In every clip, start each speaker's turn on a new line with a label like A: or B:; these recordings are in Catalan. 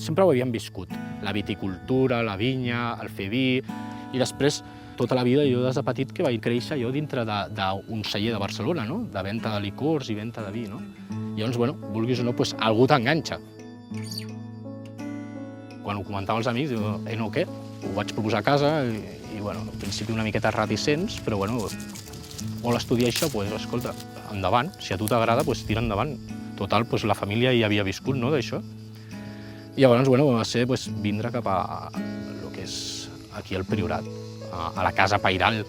A: sempre ho havíem viscut. La viticultura, la vinya, el fer vi, i després tota la vida jo des de petit que vaig créixer jo dintre d'un celler de Barcelona, no? De venda de licors i venda de vi, no? Llavors, bueno, vulguis o no, doncs, algú t'enganxa. Quan ho comentava als amics, diu, no, què? Ho vaig proposar a casa i bueno, al principi una miqueta reticents, però bueno, vol estudiar això, doncs escolta, endavant, si a tu t'agrada, doncs tira endavant. Total, doncs la família ja havia viscut, no, d'això. I llavors, bueno, va ser vindre cap a el que és aquí al Priorat, a la casa pairal.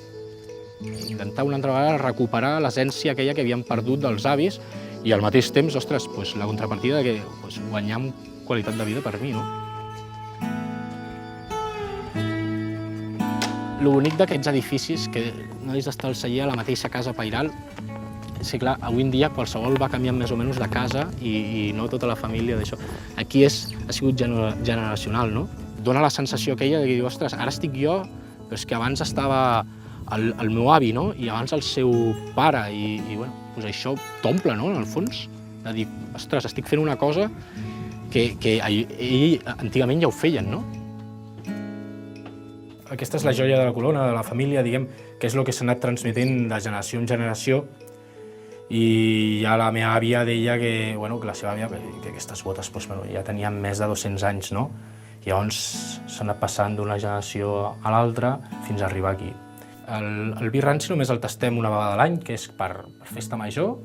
A: Intentar una altra vegada recuperar l'essència aquella que havíem perdut dels avis i al mateix temps, ostres, la contrapartida que guanyar qualitat de vida per mi, no? L'únic d'aquests edificis, que no és d'estar al celler a la mateixa casa pairal, és que, clar, avui en dia qualsevol va canviant més o menys de casa i no tota la família d'això. Aquí ha sigut generacional, no? Dóna la sensació aquella de dir, ostres, ara estic jo, però és que abans estava el meu avi, no? I abans el seu pare, i bueno, doncs això t'omple, no?, en el fons, de dir, ostres, estic fent una cosa que ells antigament ja ho feien, no? Aquesta és la joia de la corona, de la família, diguem, que és el que s'ha anat transmetent de generació en generació. I ja la meva àvia deia que la seva àvia, que aquestes botes ja tenien més de 200 anys, no? I llavors s'ha anat passant d'una generació a l'altra fins a arribar aquí. El vi ranci només el tastem una vegada a l'any, que és per festa major,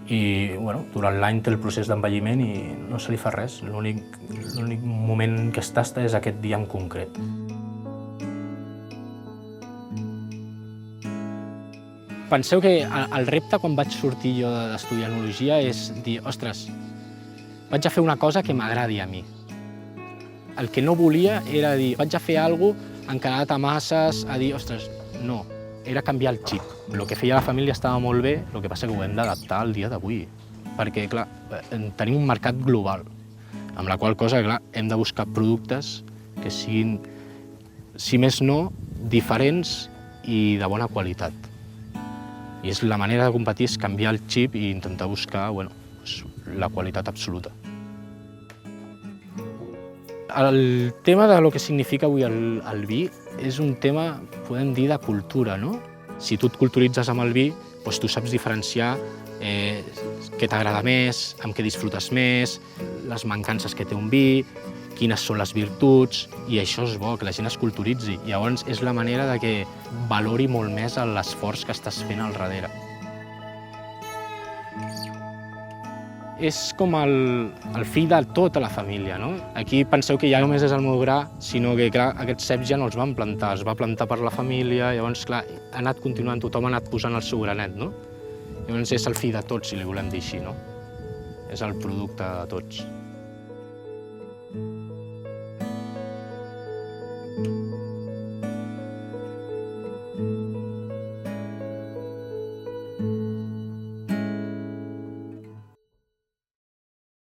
A: i durant l'any té el procés d'envelliment i no se li fa res. L'únic moment que es tasta és aquest dia en concret. Penseu que el repte quan vaig sortir jo d'estudiar enologia és dir, ostres, vaig a fer una cosa que m'agradi a mi. El que no volia era dir, vaig a fer alguna cosa encarat a masses, a dir, ostres, no, era canviar el xip. El que feia la família estava molt bé, el que passa que ho hem d'adaptar al dia d'avui. Perquè, clar, tenim un mercat global, amb la qual cosa, clar, hem de buscar productes que siguin, si més no, diferents i de bona qualitat. I la manera de competir és canviar el xip i intentar buscar la qualitat absoluta. El tema de lo que significa avui el vi és un tema, podem dir, de cultura, no? Si tu et culturitzes amb el vi, doncs tu saps diferenciar què t'agrada més, amb què disfrutes més, les mancances que té un vi, quines són les virtuts, i això és bo, que la gent es culturitzi. Llavors és la manera de que valori molt més l'esforç que estàs fent al darrere. És com el fill de tota la família, no? Aquí penseu que ja només és el meu gra, sinó que, clar, aquests ceps ja no els van plantar, es va plantar per la família, llavors, clar, ha anat continuant, tothom ha anat posant el seu granet, no? Llavors és el fill de tots, si li volem dir així, no? És el producte de tots.